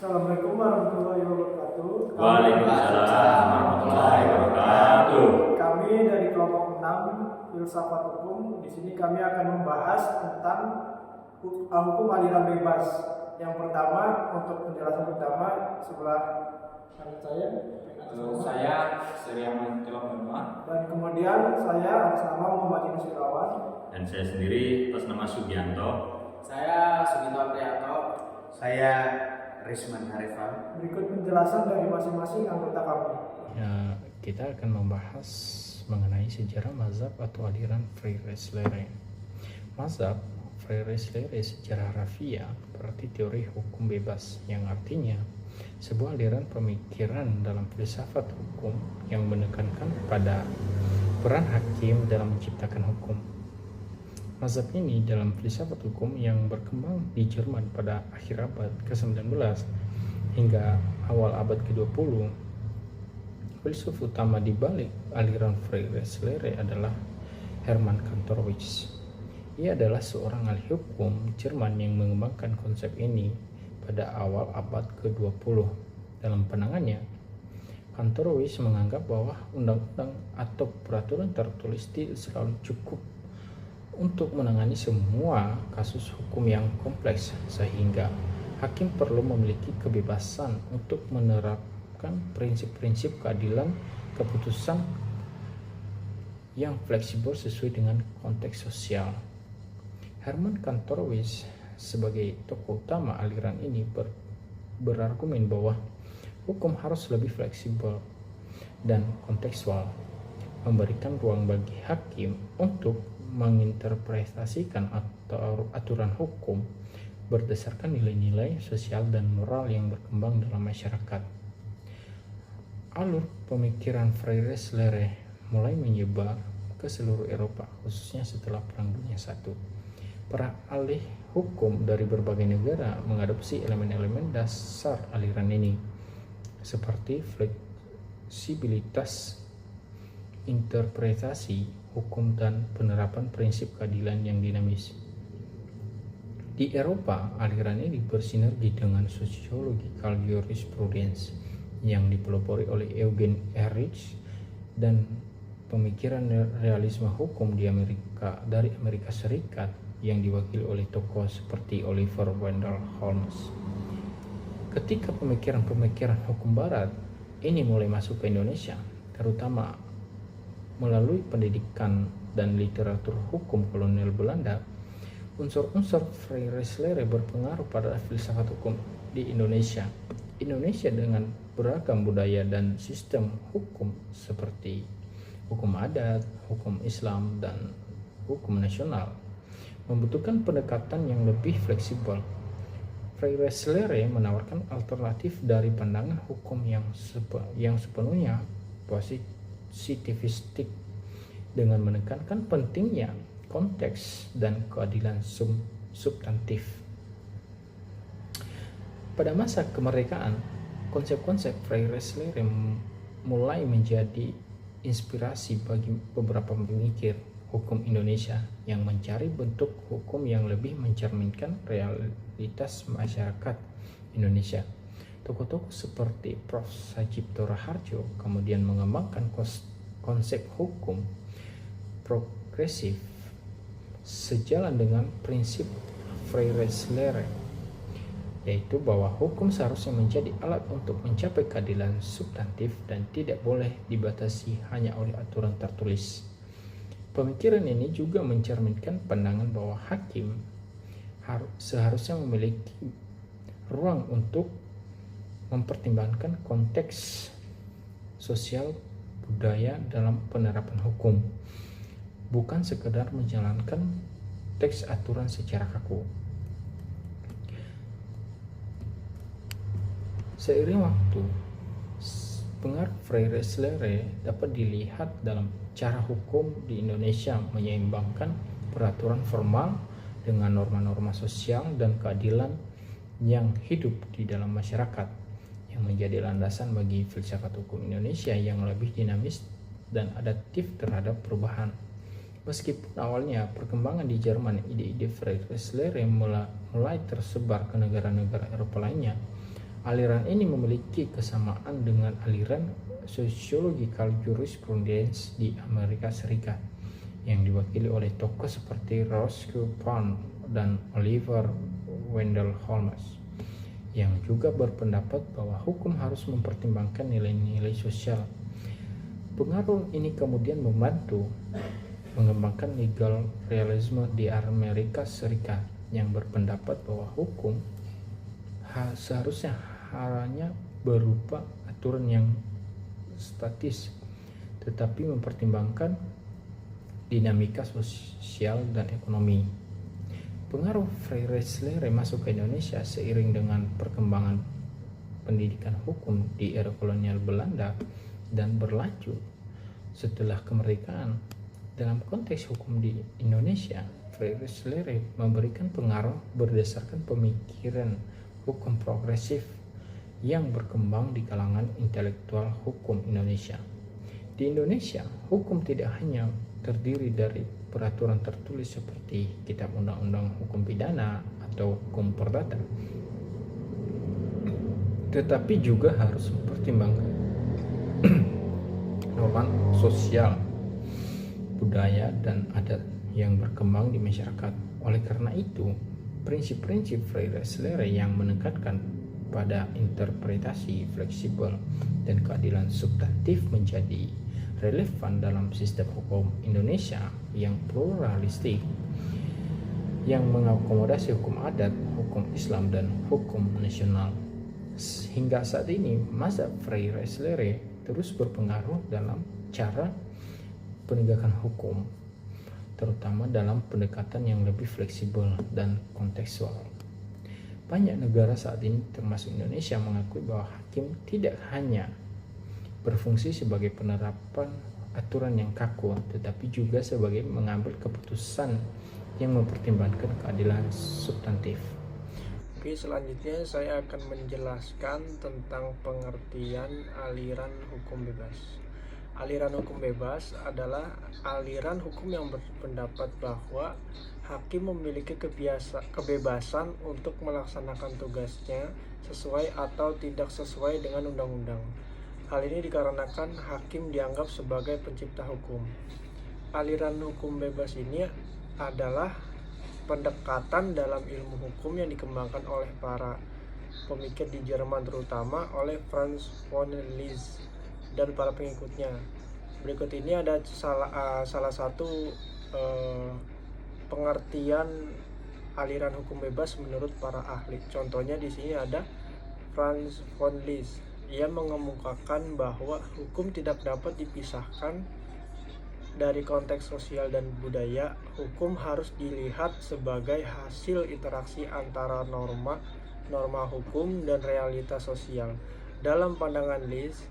Assalamualaikum warahmatullahi wabarakatuh. Waalaikumsalam warahmatullahi wabarakatuh. Kami dari kelompok 6 Filsafat Hukum. Di sini kami akan membahas tentang hukum aliran bebas. Yang pertama, untuk penjelasan pertama sebelah kanan Saya Sri Ahmad Telok. dan kemudian saya atas nama Muhammad Yunus Irawan. Dan saya sendiri atas nama Sugianto. Saya Sugito Priyanto. Saya Risman Harifan. Berikut penjelasan dari masing-masing anggota kami. Ya, kita akan membahas mengenai sejarah mazhab atau aliran Freire-Slere. Mazhab Freire-Slere secara harafiah berarti teori hukum bebas, yang artinya sebuah aliran pemikiran dalam filsafat hukum yang menekankan pada peran hakim dalam menciptakan hukum. Mazhab ini dalam filsafat hukum yang berkembang di Jerman pada akhir abad ke-19 hingga awal abad ke-20. Filsuf utama di balik aliran Freire-Slere adalah Hermann Kantorowicz. Ia adalah seorang ahli hukum Jerman yang mengembangkan konsep ini pada awal abad ke-20. Dalam pandangannya, Kantorowicz menganggap bahwa undang-undang atau peraturan tertulis tidak selalu cukup untuk menangani semua kasus hukum yang kompleks, sehingga hakim perlu memiliki kebebasan untuk menerapkan prinsip-prinsip keadilan keputusan yang fleksibel sesuai dengan konteks sosial. Hermann Kantorowicz sebagai tokoh utama aliran ini berargumen bahwa hukum harus lebih fleksibel dan kontekstual, memberikan ruang bagi hakim untuk menginterpretasikan aturan hukum berdasarkan nilai-nilai sosial dan moral yang berkembang dalam masyarakat. Alur pemikiran Freire-Slere mulai menyebar ke seluruh Eropa, khususnya setelah Perang Dunia I. Para ahli hukum dari berbagai negara mengadopsi elemen-elemen dasar aliran ini, seperti fleksibilitas interpretasi hukum dan penerapan prinsip keadilan yang dinamis. Di Eropa, aliran ini bersinergi dengan sosiological jurisprudence yang dipelopori oleh Eugen Ehrlich dan pemikiran realisme hukum dari Amerika Serikat yang diwakili oleh tokoh seperti Oliver Wendell Holmes. Ketika pemikiran-pemikiran hukum barat ini mulai masuk ke Indonesia, terutama melalui pendidikan dan literatur hukum kolonial Belanda, unsur-unsur Freire-Slere berpengaruh pada filsafat hukum di Indonesia. Indonesia dengan beragam budaya dan sistem hukum seperti hukum adat, hukum Islam, dan hukum nasional membutuhkan pendekatan yang lebih fleksibel. Freire-Slere menawarkan alternatif dari pandangan hukum yang sepenuhnya positivistik dengan menekankan pentingnya konteks dan keadilan substantif. Pada masa kemerdekaan, konsep-konsep Freire-Slere mulai menjadi inspirasi bagi beberapa pemikir hukum Indonesia yang mencari bentuk hukum yang lebih mencerminkan realitas masyarakat Indonesia. Tokoh-tokoh seperti Prof. Sajipto Raharjo kemudian mengembangkan konsep hukum progresif sejalan dengan prinsip Freire-Slere, yaitu bahwa hukum seharusnya menjadi alat untuk mencapai keadilan substantif dan tidak boleh dibatasi hanya oleh aturan tertulis. Pemikiran ini juga mencerminkan pandangan bahwa hakim seharusnya memiliki ruang untuk mempertimbangkan konteks sosial budaya dalam penerapan hukum, bukan sekedar menjalankan teks aturan secara kaku. Seiring waktu, pengaruh Freire-Slere dapat dilihat dalam cara hukum di Indonesia menyeimbangkan peraturan formal dengan norma-norma sosial dan keadilan yang hidup di dalam masyarakat, yang menjadi landasan bagi filsafat hukum Indonesia yang lebih dinamis dan adaptif terhadap perubahan. Meskipun awalnya perkembangan di Jerman ide-ide Freire-Slere mulai tersebar ke negara-negara Eropa lainnya, Aliran ini memiliki kesamaan dengan aliran sociological jurisprudence di Amerika Serikat yang diwakili oleh tokoh seperti Roscoe Pound dan Oliver Wendell Holmes, yang juga berpendapat bahwa hukum harus mempertimbangkan nilai-nilai sosial. Pengaruh ini kemudian membantu mengembangkan legal realism di Amerika Serikat yang berpendapat bahwa hukum seharusnya hanya berupa aturan yang statis, tetapi mempertimbangkan dinamika sosial dan ekonomi. Pengaruh Freire masuk ke Indonesia seiring dengan perkembangan pendidikan hukum di era kolonial Belanda dan berlanjut setelah kemerdekaan. Dalam konteks hukum di Indonesia, Freire memberikan pengaruh berdasarkan pemikiran hukum progresif yang berkembang di kalangan intelektual hukum Indonesia. Di Indonesia, hukum tidak hanya terdiri dari peraturan tertulis seperti Kitab Undang-Undang Hukum Pidana atau Hukum Perdata, tetapi juga harus mempertimbangkan norma sosial, budaya, dan adat yang berkembang di masyarakat. Oleh karena itu, prinsip-prinsip Freire yang menekankan pada interpretasi fleksibel dan keadilan substantif menjadi relevan dalam sistem hukum Indonesia yang pluralistik, yang mengakomodasi hukum adat, hukum Islam, dan hukum nasional. Hingga saat ini, mazhab Freire terus berpengaruh dalam cara penegakan hukum, terutama dalam pendekatan yang lebih fleksibel dan kontekstual. Banyak negara saat ini termasuk Indonesia mengakui bahwa hakim tidak hanya berfungsi sebagai penerapan aturan yang kaku, tetapi juga sebagai mengambil keputusan yang mempertimbangkan keadilan substantif. Oke, selanjutnya saya akan menjelaskan tentang pengertian aliran hukum bebas. Aliran hukum bebas adalah aliran hukum yang berpendapat bahwa hakim memiliki kebebasan untuk melaksanakan tugasnya sesuai atau tidak sesuai dengan undang-undang. Hal ini dikarenakan hakim dianggap sebagai pencipta hukum. Aliran hukum bebas ini adalah pendekatan dalam ilmu hukum yang dikembangkan oleh para pemikir di Jerman, terutama oleh Franz von Liszt dan para pengikutnya. Berikut ini ada salah satu pengertian aliran hukum bebas menurut para ahli. Contohnya di sini ada Franz von Liszt. Ia mengemukakan bahwa hukum tidak dapat dipisahkan dari konteks sosial dan budaya. Hukum harus dilihat sebagai hasil interaksi antara norma hukum dan realitas sosial. Dalam pandangan Liszt,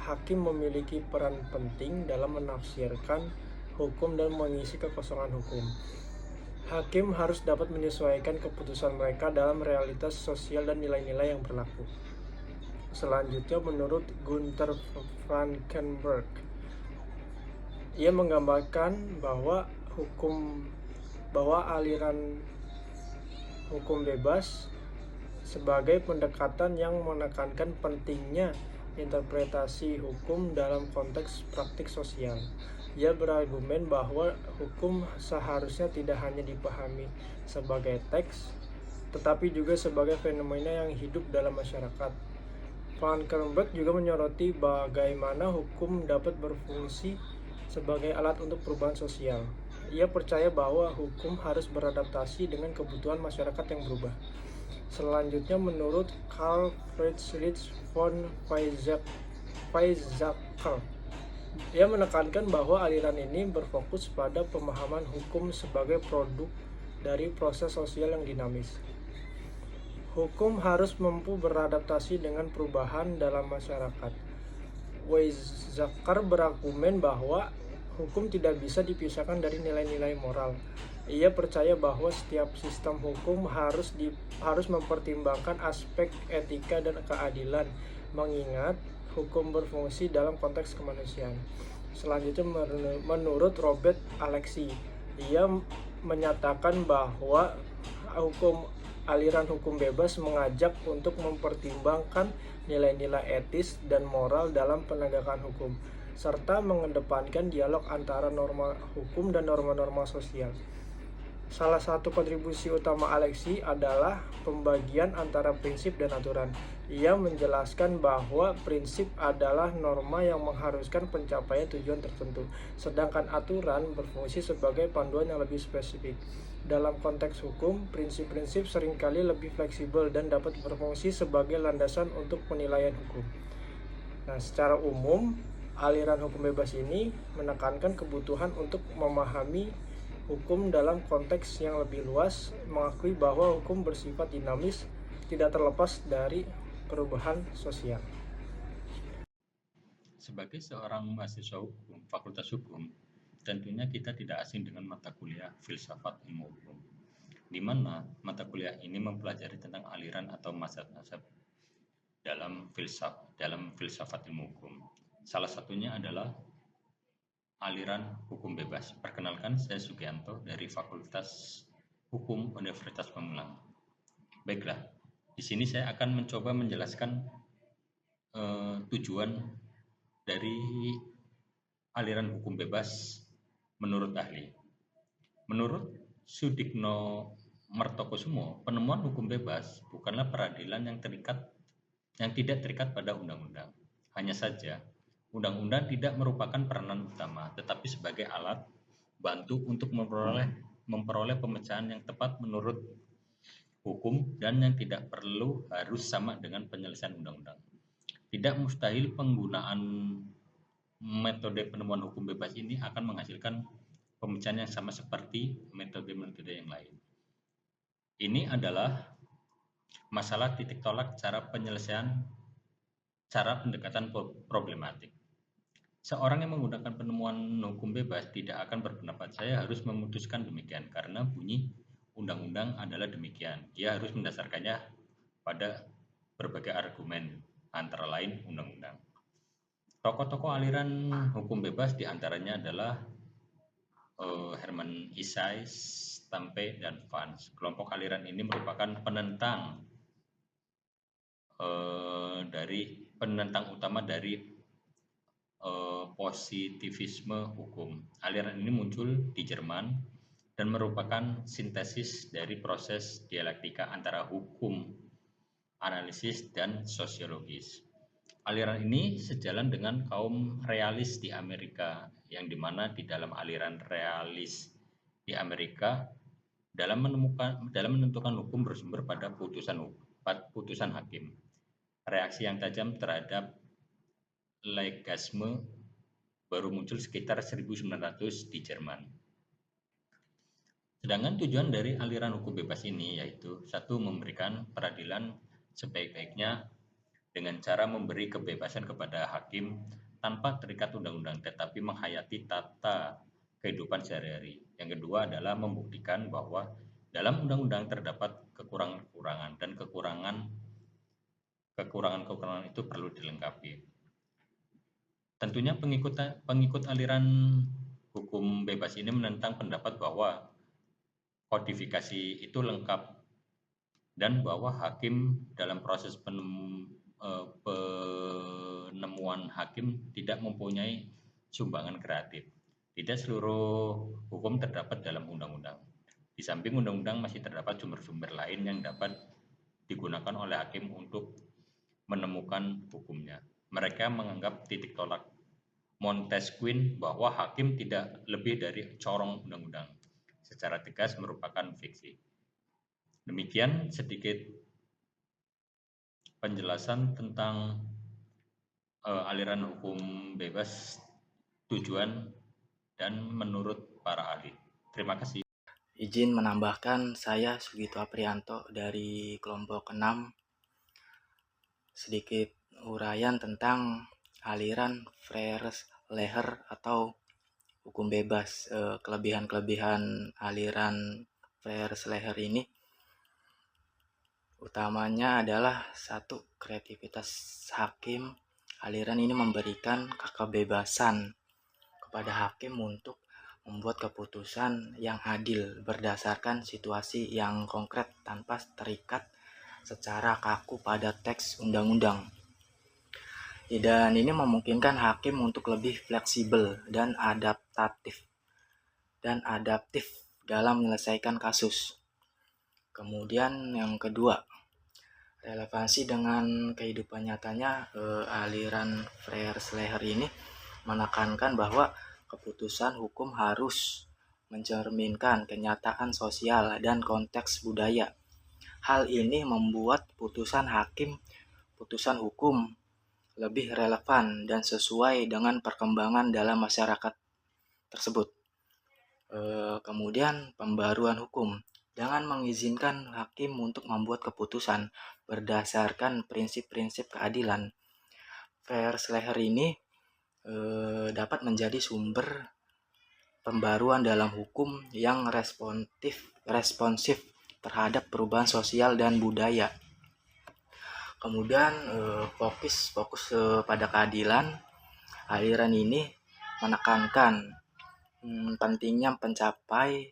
hakim memiliki peran penting dalam menafsirkan hukum dan mengisi kekosongan hukum. Hakim harus dapat menyesuaikan keputusan mereka dalam realitas sosial dan nilai-nilai yang berlaku. Selanjutnya, menurut Gunther Frankenberg, ia menggambarkan bahwa aliran hukum bebas sebagai pendekatan yang menekankan pentingnya interpretasi hukum dalam konteks praktik sosial. Ia berargumen bahwa hukum seharusnya tidak hanya dipahami sebagai teks, tetapi juga sebagai fenomena yang hidup dalam masyarakat. Frankenberg juga menyoroti bagaimana hukum dapat berfungsi sebagai alat untuk perubahan sosial. Ia percaya bahwa hukum harus beradaptasi dengan kebutuhan masyarakat yang berubah. Selanjutnya, menurut Carl Friedrich von Weizsäcker, ia menekankan bahwa aliran ini berfokus pada pemahaman hukum sebagai produk dari proses sosial yang dinamis. Hukum harus mampu beradaptasi dengan perubahan dalam masyarakat. Weizsäcker berargumen bahwa hukum tidak bisa dipisahkan dari nilai-nilai moral. Ia percaya bahwa setiap sistem hukum harus mempertimbangkan aspek etika dan keadilan, mengingat hukum berfungsi dalam konteks kemanusiaan. Selanjutnya, menurut Robert Alexy, ia menyatakan bahwa aliran hukum bebas mengajak untuk mempertimbangkan nilai-nilai etis dan moral dalam penegakan hukum, serta mengedepankan dialog antara norma hukum dan norma-norma sosial. Salah satu kontribusi utama Alexi adalah pembagian antara prinsip dan aturan. Ia menjelaskan bahwa prinsip adalah norma yang mengharuskan pencapaian tujuan tertentu, sedangkan aturan berfungsi sebagai panduan yang lebih spesifik. Dalam konteks hukum, prinsip-prinsip seringkali lebih fleksibel dan dapat berfungsi sebagai landasan untuk penilaian hukum. Nah, secara umum, aliran hukum bebas ini menekankan kebutuhan untuk memahami hukum dalam konteks yang lebih luas, mengakui bahwa hukum bersifat dinamis, tidak terlepas dari perubahan sosial. Sebagai seorang mahasiswa hukum, Fakultas Hukum, tentunya kita tidak asing dengan mata kuliah filsafat ilmu hukum, di mana mata kuliah ini mempelajari tentang aliran atau mazhab-mazhab dalam filsafat ilmu hukum. Salah satunya adalah aliran hukum bebas. Perkenalkan, saya Sugianto dari Fakultas Hukum Universitas Pamulang. Baiklah, di sini saya akan mencoba menjelaskan tujuan dari aliran hukum bebas menurut ahli. Menurut Sudikno Martokusumo, penemuan hukum bebas bukanlah peradilan yang tidak terikat pada undang-undang. Hanya saja, undang-undang tidak merupakan peranan utama, tetapi sebagai alat bantu untuk memperoleh pemecahan yang tepat menurut hukum dan yang tidak perlu harus sama dengan penyelesaian undang-undang. Tidak mustahil penggunaan metode penemuan hukum bebas ini akan menghasilkan pemecahan yang sama seperti metode-metode yang lain. Ini adalah masalah titik tolak cara pendekatan problematik. Seorang yang menggunakan penemuan hukum bebas tidak akan berpendapat saya harus memutuskan demikian karena bunyi undang-undang adalah demikian. Dia harus mendasarkannya pada berbagai argumen, antara lain undang-undang. Tokoh-tokoh aliran hukum bebas diantaranya adalah Herman Isais, Stampe, dan Vance. Kelompok aliran ini merupakan penentang utama dari positivisme hukum. Aliran ini muncul di Jerman dan merupakan sintesis dari proses dialektika antara hukum, analisis, dan sosiologis. Aliran ini sejalan dengan kaum realis di Amerika, yang dimana di dalam aliran realis di Amerika dalam menentukan hukum bersumber pada putusan hakim. Reaksi yang tajam terhadap legasme baru muncul sekitar 1900 di Jerman. Sedangkan tujuan dari aliran hukum bebas ini yaitu satu, memberikan peradilan sebaik-baiknya dengan cara memberi kebebasan kepada hakim tanpa terikat undang-undang tetapi menghayati tata kehidupan sehari-hari. Yang kedua adalah membuktikan bahwa dalam undang-undang terdapat kekurangan-kekurangan dan kekurangan-kekurangan itu perlu dilengkapi. Tentunya pengikut aliran hukum bebas ini menentang pendapat bahwa kodifikasi itu lengkap dan bahwa hakim dalam proses penemuan hakim tidak mempunyai sumbangan kreatif. Tidak seluruh hukum terdapat dalam undang-undang. Di samping undang-undang masih terdapat sumber-sumber lain yang dapat digunakan oleh hakim untuk menemukan hukumnya. Mereka menganggap titik tolak Montesquieu bahwa hakim tidak lebih dari corong undang-undang. Secara tegas merupakan fiksi. Demikian sedikit penjelasan tentang aliran hukum bebas, tujuan, dan menurut para ahli. Terima kasih. Izin menambahkan, saya Sugito Aprianto dari kelompok 6. Sedikit uraian tentang aliran Freire-Leher atau hukum bebas. Kelebihan-kelebihan aliran Freire-Leher ini utamanya adalah satu, kreativitas hakim. Aliran ini memberikan kebebasan kepada hakim untuk membuat keputusan yang adil berdasarkan situasi yang konkret tanpa terikat secara kaku pada teks undang-undang. Dan ini memungkinkan hakim untuk lebih fleksibel dan adaptif dalam menyelesaikan kasus. Kemudian yang kedua, relevansi dengan kehidupan nyatanya. Aliran Freire-Schleicher ini menekankan bahwa keputusan hukum harus mencerminkan kenyataan sosial dan konteks budaya. Hal ini membuat putusan hukum lebih relevan dan sesuai dengan perkembangan dalam masyarakat tersebut. Kemudian pembaruan hukum dengan mengizinkan hakim untuk membuat keputusan berdasarkan prinsip-prinsip keadilan. Freire-Schleicher ini dapat menjadi sumber pembaruan dalam hukum yang responsif terhadap perubahan sosial dan budaya. Kemudian fokus pada keadilan. Aliran ini menekankan pentingnya mencapai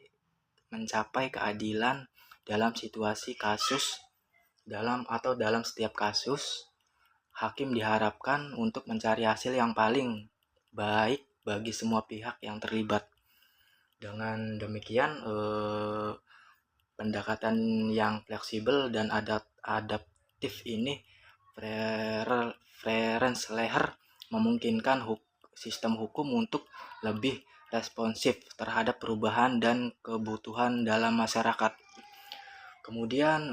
keadilan dalam situasi kasus. Dalam setiap kasus, hakim diharapkan untuk mencari hasil yang paling baik bagi semua pihak yang terlibat. Dengan demikian, pendekatan yang fleksibel dan adaptif ini Freire-Schleicher memungkinkan sistem hukum untuk lebih responsif terhadap perubahan dan kebutuhan dalam masyarakat. Kemudian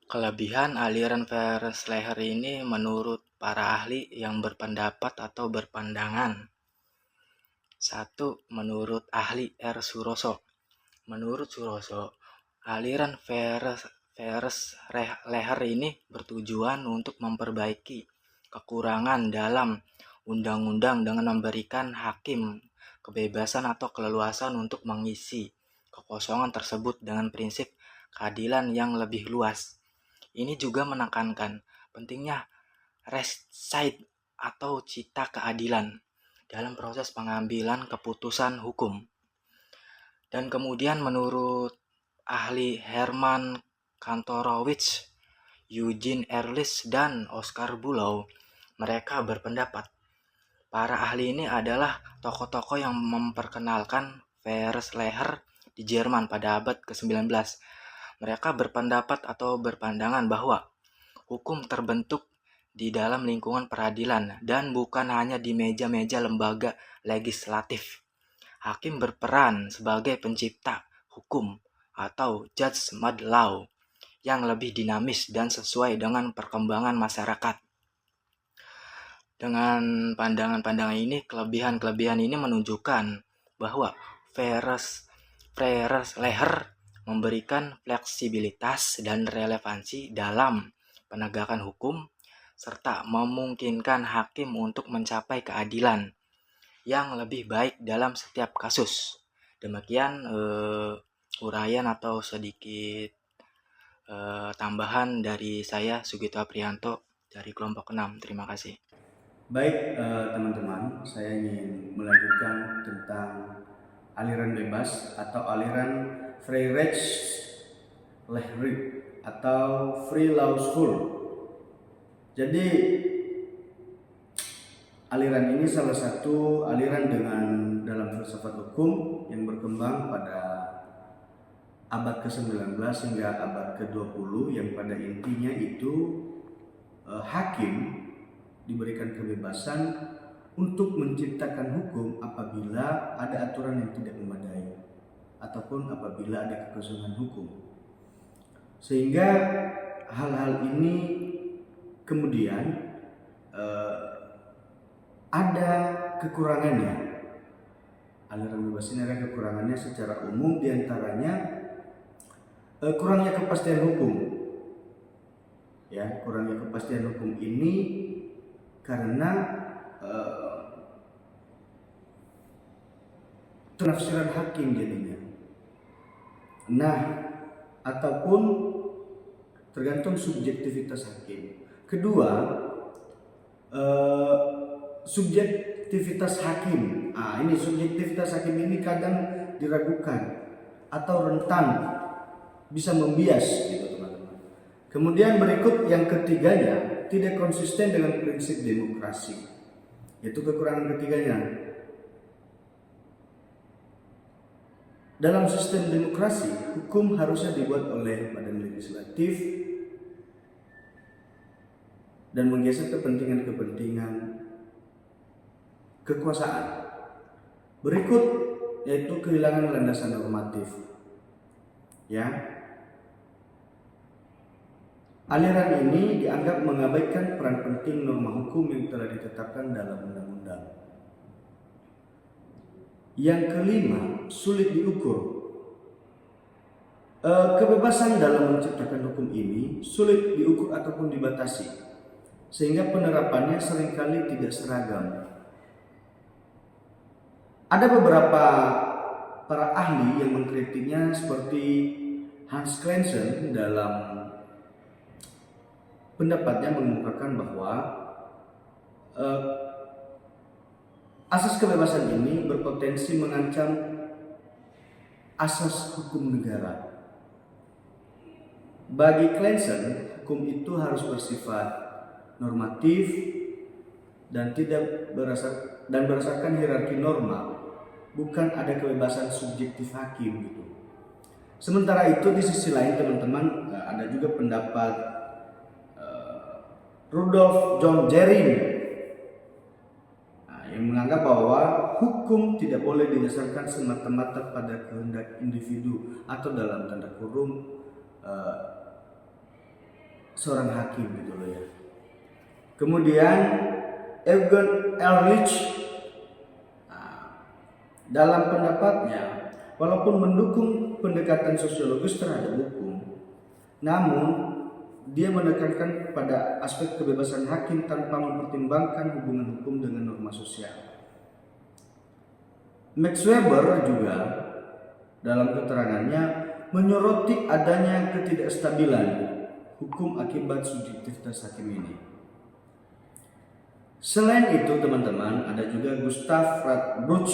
kelebihan aliran Freire-Schleicher ini menurut para ahli yang berpendapat atau berpandangan. 1. Menurut ahli R. Suroso. Menurut Suroso, aliran Freire-Schleicher ini bertujuan untuk memperbaiki kekurangan dalam undang-undang dengan memberikan hakim kebebasan atau keleluasan untuk mengisi kekosongan tersebut dengan prinsip keadilan yang lebih luas. Ini juga menekankan pentingnya res sight atau cita keadilan dalam proses pengambilan keputusan hukum. Dan kemudian menurut ahli Herman Kantorowicz, Eugene Ehrlich, dan Oscar Bulow, mereka berpendapat para ahli ini adalah tokoh-tokoh yang memperkenalkan Freire-Schleicher di Jerman pada abad ke-19. Mereka berpendapat atau berpandangan bahwa hukum terbentuk di dalam lingkungan peradilan dan bukan hanya di meja-meja lembaga legislatif. Hakim berperan sebagai pencipta hukum atau judge made law yang lebih dinamis dan sesuai dengan perkembangan masyarakat. Dengan pandangan-pandangan ini, kelebihan-kelebihan ini menunjukkan bahwa Freire-Schleicher memberikan fleksibilitas dan relevansi dalam penegakan hukum, serta memungkinkan hakim untuk mencapai keadilan yang lebih baik dalam setiap kasus. Demikian uraian atau sedikit tambahan dari saya, Sugito Aprianto, dari kelompok 6. Terima kasih. Baik teman-teman, saya ingin melanjutkan tentang aliran bebas atau aliran Freire-Schleicher atau Free Law School. Jadi aliran ini salah satu aliran dalam filsafat hukum yang berkembang pada abad ke-19 hingga abad ke-20, yang pada intinya itu hakim diberikan kebebasan untuk menciptakan hukum apabila ada aturan yang tidak memadai ataupun apabila ada kekosongan hukum. Sehingga hal-hal ini kemudian ada kekurangannya. Aliran bebas ini ada kekurangannya secara umum, diantaranya kurangnya kepastian hukum. Ya, kurangnya kepastian hukum ini karena penafsiran hakim jadinya. Nah, ataupun tergantung subjektivitas hakim. Kedua, subjektivitas hakim. Ini subjektivitas hakim ini kadang diragukan atau rentan bisa membias gitu teman-teman. Kemudian berikut yang ketiganya, tidak konsisten dengan prinsip demokrasi. Itu kekurangan ketiganya. Dalam sistem demokrasi, hukum harusnya dibuat oleh badan legislatif dan menggeser kepentingan-kepentingan kekuasaan. Berikut yaitu kehilangan landasan normatif. Ya. Aliran ini dianggap mengabaikan peran penting norma hukum yang telah ditetapkan dalam undang-undang. Yang kelima, sulit diukur. Kebebasan dalam menciptakan hukum ini sulit diukur ataupun dibatasi, sehingga penerapannya seringkali tidak seragam. Ada beberapa para ahli yang mengkritiknya seperti Hans Kleinsen dalam pendapatnya mengemukakan bahwa asas kebebasan ini berpotensi mengancam asas hukum negara. Bagi Kleinsen, hukum itu harus bersifat normatif dan berdasarkan hierarki norma, bukan ada kebebasan subjektif hakim gitu. Sementara itu di sisi lain teman-teman, ada juga pendapat Rudolf John Jering yang menganggap bahwa hukum tidak boleh didasarkan semata-mata pada kehendak individu atau dalam tanda kurung seorang hakim gitu loh ya. Kemudian Eugen Ehrlich dalam pendapatnya, walaupun mendukung pendekatan sosiologis terhadap hukum, namun dia menekankan pada aspek kebebasan hakim tanpa mempertimbangkan hubungan hukum dengan norma sosial. Max Weber juga dalam keterangannya menyoroti adanya ketidakstabilan hukum akibat subjektivitas hakim ini. Selain itu teman-teman, ada juga Gustav Radbruch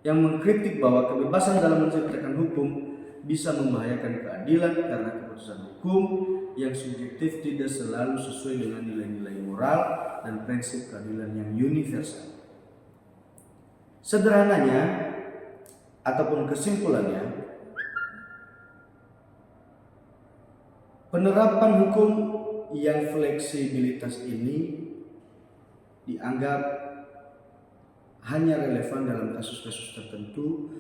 yang mengkritik bahwa kebebasan dalam menciptakan hukum bisa membahayakan keadilan karena keputusan hukum yang subjektif tidak selalu sesuai dengan nilai-nilai moral dan prinsip keadilan yang universal. Sederhananya ataupun kesimpulannya, penerapan hukum yang fleksibilitas ini dianggap hanya relevan dalam kasus-kasus tertentu,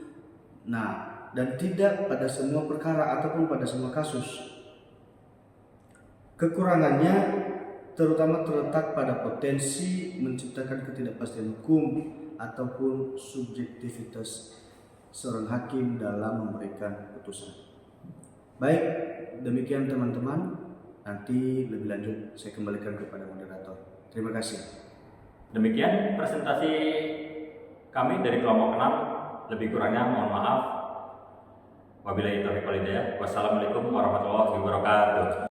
dan tidak pada semua perkara ataupun pada semua kasus. Kekurangannya terutama terletak pada potensi menciptakan ketidakpastian hukum ataupun subjektivitas seorang hakim dalam memberikan putusan. Baik, demikian teman-teman. Nanti lebih lanjut saya kembalikan kepada moderator. Terima kasih. Demikian presentasi kami dari kelompok 6. Lebih kurangnya mohon maaf. Wabillahi taufiq wal hidayah. Wassalamualaikum warahmatullahi wabarakatuh.